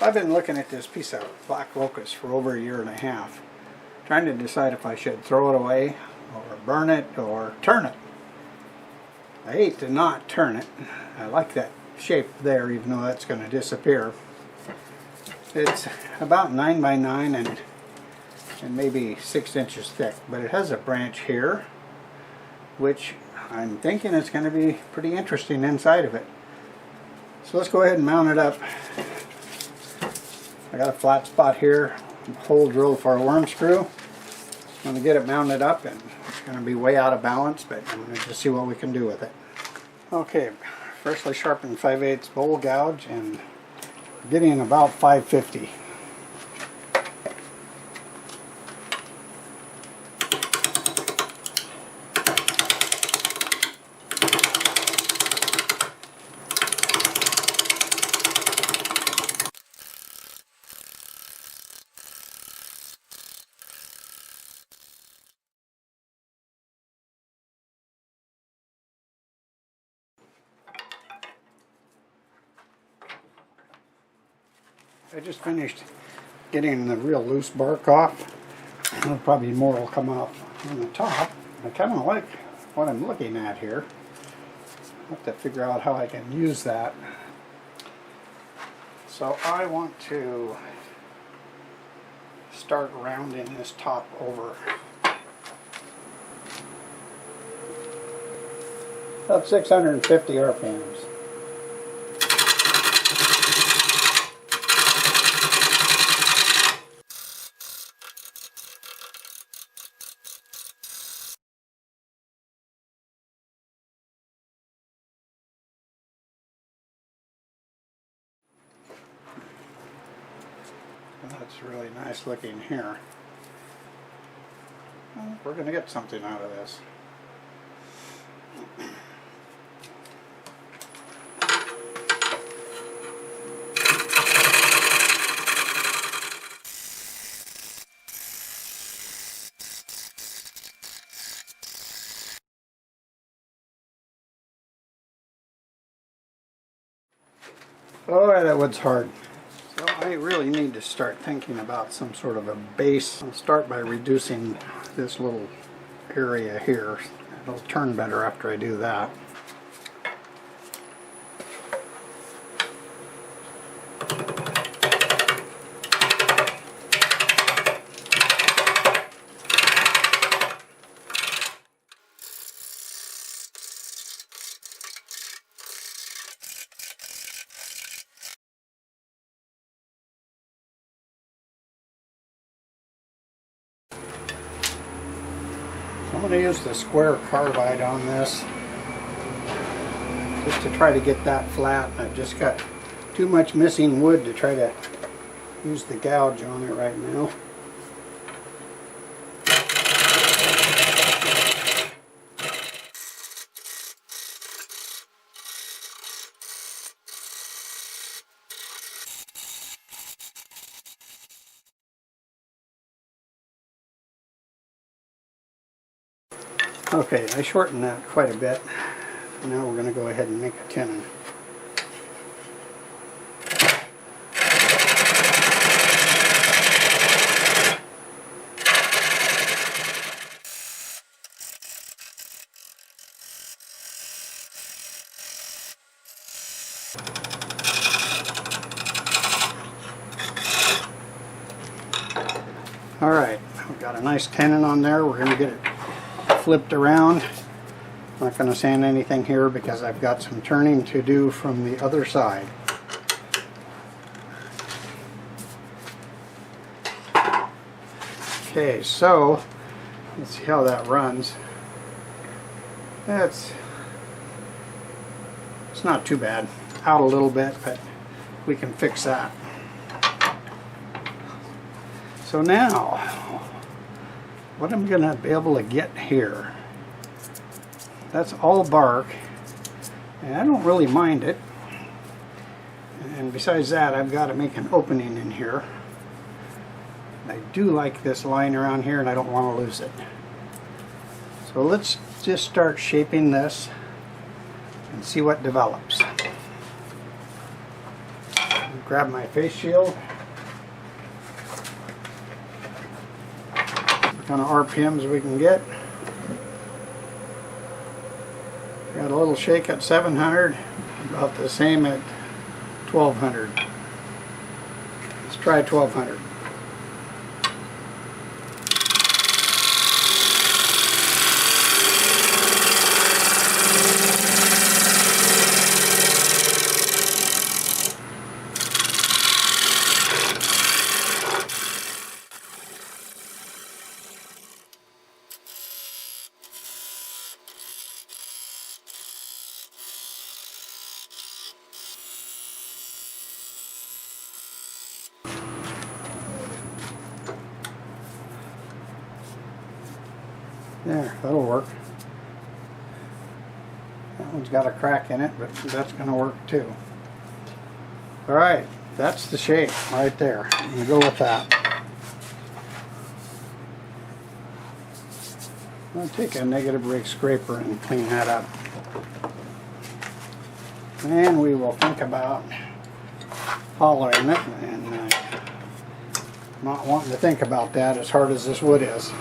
I've been looking at this piece of Black Locust for over a year and a half, trying to decide if I should throw it away or burn it or turn it. I hate to not turn it. I like that shape there, even though that's going to disappear. It's about 9 by 9 and maybe 6 inches thick, but it has a branch here, which I'm thinking is going to be pretty interesting inside of it. So let's go ahead and mount it up. I got a flat spot here, hole drilled for a worm screw. I'm going to get it mounted up, and it's going to be way out of balance, but I'm going to just see what we can do with it. Okay, freshly sharpened 5/8 bowl gouge, and getting about 550. I just finished getting the real loose bark off. Probably more will come off on the top. I kind of like what I'm looking at here. I'll have to figure out how I can use that. So I want to start rounding this top over. About 650 RPMs. That's really nice looking here. Well, we're going to get something out of this. Oh, that wood's hard. So I really need to start thinking about some sort of a base. I'll start by reducing this little area here. It'll turn better after I do that. I'm going to use the square carbide on this just to try to get that flat. I've just got too much missing wood to try to use the gouge on it right now. Okay, I shortened that quite a bit. Now we're going to go ahead and make a tenon. Alright, we've got a nice tenon on there. We're going to get it flipped around. I'm not going to sand anything here because I've got some turning to do from the other side. Okay, so let's see how that runs. It's not too bad. Out a little bit, but we can fix that. So now, what I'm going to be able to get here, that's all bark, and I don't really mind it. And besides that, I've got to make an opening in here. I do like this line around here, and I don't want to lose it. So let's just start shaping this and see what develops. Grab my face shield. What kind of RPMs we can get. Got a little shake at 700, about the same at 1200. Let's try 1200. There, that'll work. That one's got a crack in it, but that's going to work too. Alright, that's the shape right there. I'm going to go with that. I'm going to take a negative rake scraper and clean that up. And we will think about hollowing it, and not wanting to think about that as hard as this wood is.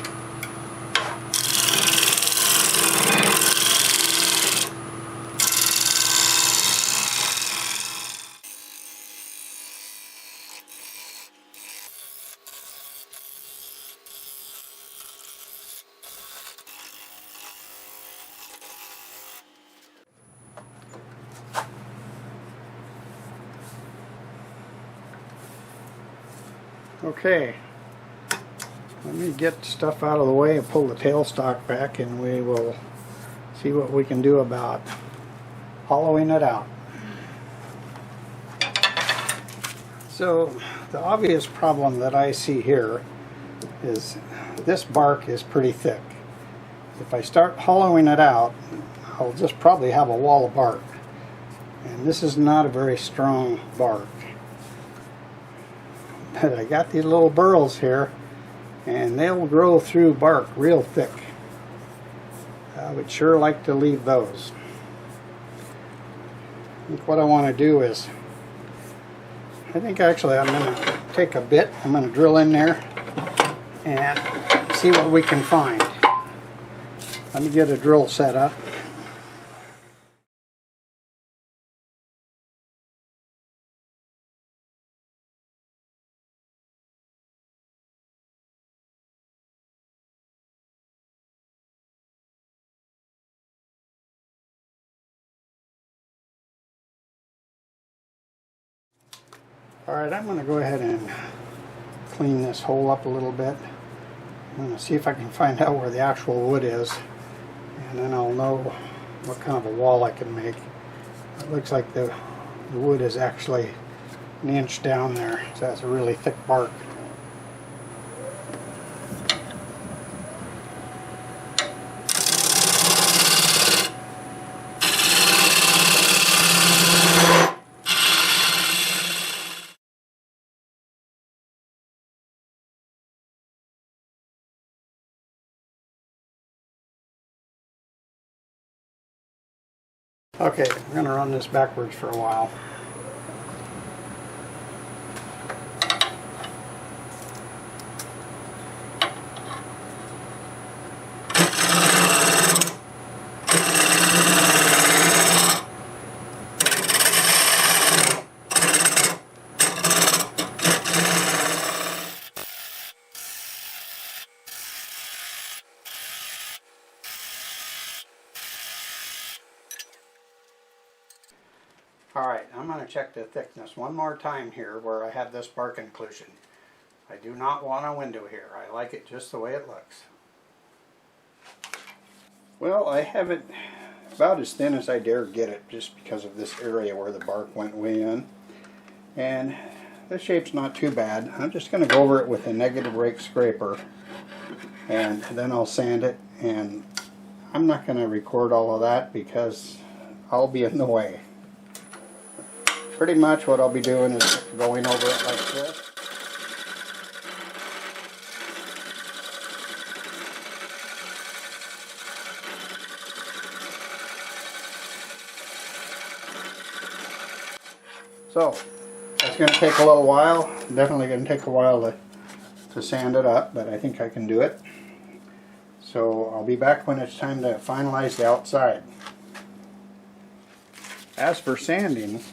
Okay, let me get stuff out of the way and pull the tailstock back, and we will see what we can do about hollowing it out. So the obvious problem that I see here is this bark is pretty thick. If I start hollowing it out, I'll just probably have a wall of bark, and this is not a very strong bark. But I got these little burls here, and they'll grow through bark real thick. I would sure like to leave those. I think what I want to do is, I think actually I'm going to take a bit, I'm going to drill in there and see what we can find. Let me get a drill set up. Alright, I'm going to go ahead and clean this hole up a little bit. I'm going to see if I can find out where the actual wood is, and then I'll know what kind of a wall I can make. It looks like the wood is actually an inch down there, so that's a really thick bark. Okay, I'm going to run this backwards for a while. Alright, I'm going to check the thickness one more time here where I have this bark inclusion. I do not want a window here. I like it just the way it looks. Well, I have it about as thin as I dare get it, just because of this area where the bark went way in. And this shape's not too bad. I'm just going to go over it with a negative rake scraper, and then I'll sand it. And I'm not going to record all of that because I'll be in the way. Pretty much what I'll be doing is going over it like this. So, It's going to take a little while. Definitely going to take a while to sand it up, but I think I can do it. So I'll be back when it's time to finalize the outside. As for sanding,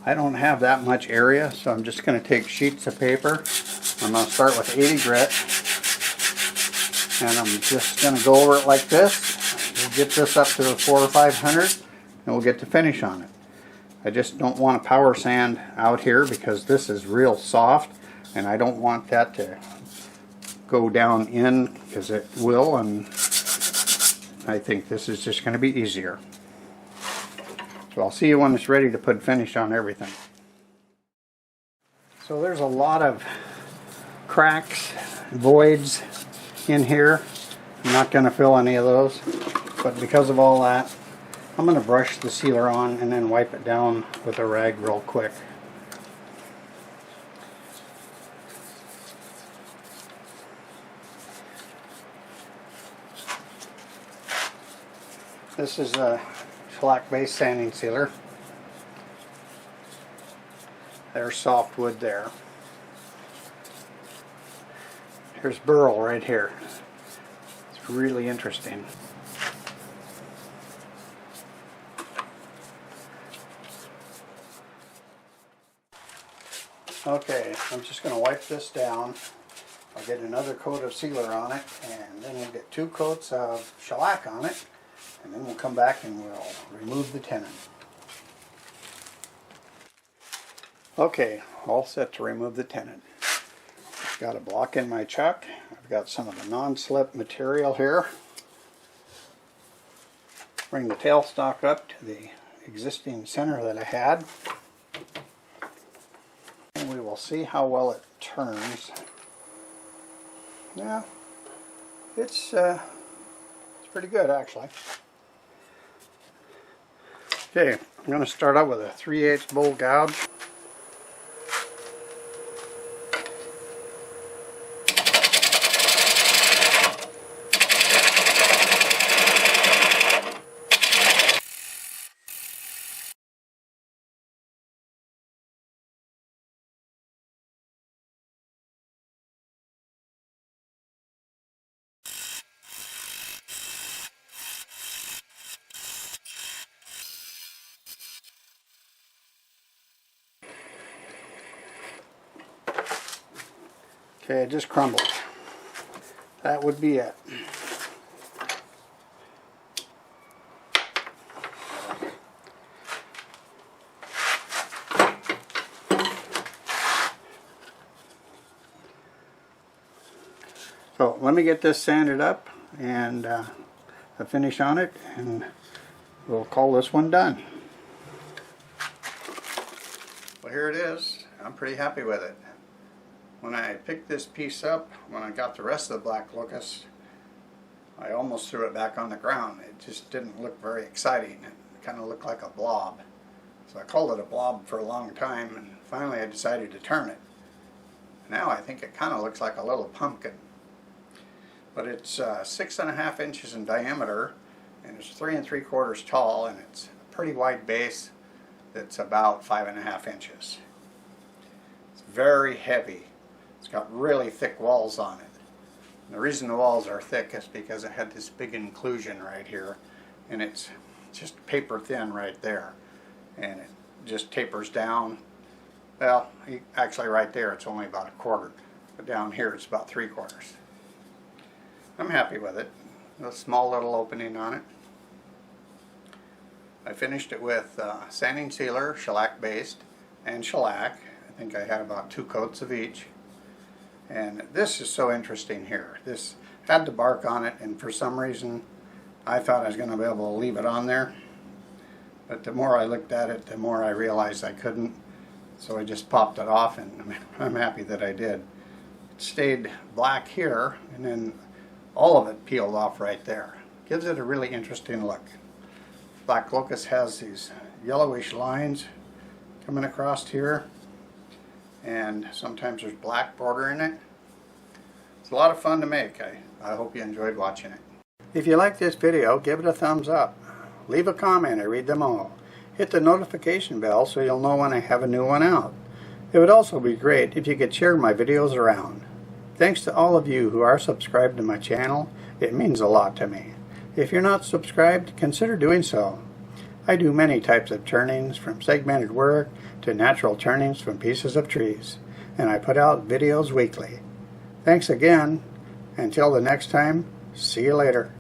I don't have that much area, so I'm just going to take sheets of paper. I'm going to start with 80 grit, and I'm just going to go over it like this. We'll get this up to 400 or 500, and we'll get the finish on it. I just don't want to power sand out here because this is real soft, and I don't want that to go down in, because it will, and I think this is just going to be easier. So I'll see you when it's ready to put finish on everything. So there's a lot of cracks, voids in here. I'm not going to fill any of those, but because of all that, I'm going to brush the sealer on and then wipe it down with a rag real quick. This is a Shellac base sanding sealer. There's softwood there. Here's burl right here. It's really interesting. Okay, I'm just going to wipe this down. I'll get another coat of sealer on it, and then we'll get 2 coats of shellac on it, and then we'll come back and we'll remove the tenon. Okay, all set to remove the tenon. I've got a block in my chuck. I've got some of the non-slip material here. Bring the tailstock up to the existing center that I had. And we will see how well it turns. Yeah, it's pretty good actually. Okay, I'm going to start out with a 3/8 bowl gouge. Okay, it just crumbled. That would be it. So let me get this sanded up and a finish on it, and we'll call this one done. Well, here it is. I'm pretty happy with it. When I picked this piece up, when I got the rest of the Black Locust, I almost threw it back on the ground. It just didn't look very exciting. It kind of looked like a blob. So I called it a blob for a long time, and finally I decided to turn it. Now I think it kind of looks like a little pumpkin. But it's 6.5 inches in diameter, and it's 3 3/4 tall, and it's a pretty wide base that's about 5.5 inches. It's very heavy. It's got really thick walls on it. And the reason the walls are thick is because it had this big inclusion right here, and it's just paper thin right there, and it just tapers down. Well, actually right there it's only about 1/4, but down here it's about 3/4. I'm happy with it. A small little opening on it. I finished it with sanding sealer, shellac based, and shellac. I think I had about 2 coats of each. And this is so interesting here. This had the bark on it, and for some reason I thought I was going to be able to leave it on there. But the more I looked at it, the more I realized I couldn't. So I just popped it off, and I'm happy that I did. It stayed black here, and then all of it peeled off right there. Gives it a really interesting look. Black Locust has these yellowish lines coming across here, and sometimes there's black border in it. It's a lot of fun to make. I hope you enjoyed watching it. If you like this video, give it a thumbs up. Leave a comment, I read them all. Hit the notification bell so you'll know when I have a new one out. It would also be great if you could share my videos around. Thanks to all of you who are subscribed to my channel. It means a lot to me. If you're not subscribed, consider doing so. I do many types of turnings, from segmented work to natural turnings from pieces of trees, and I put out videos weekly. Thanks again. Until the next time, see you later.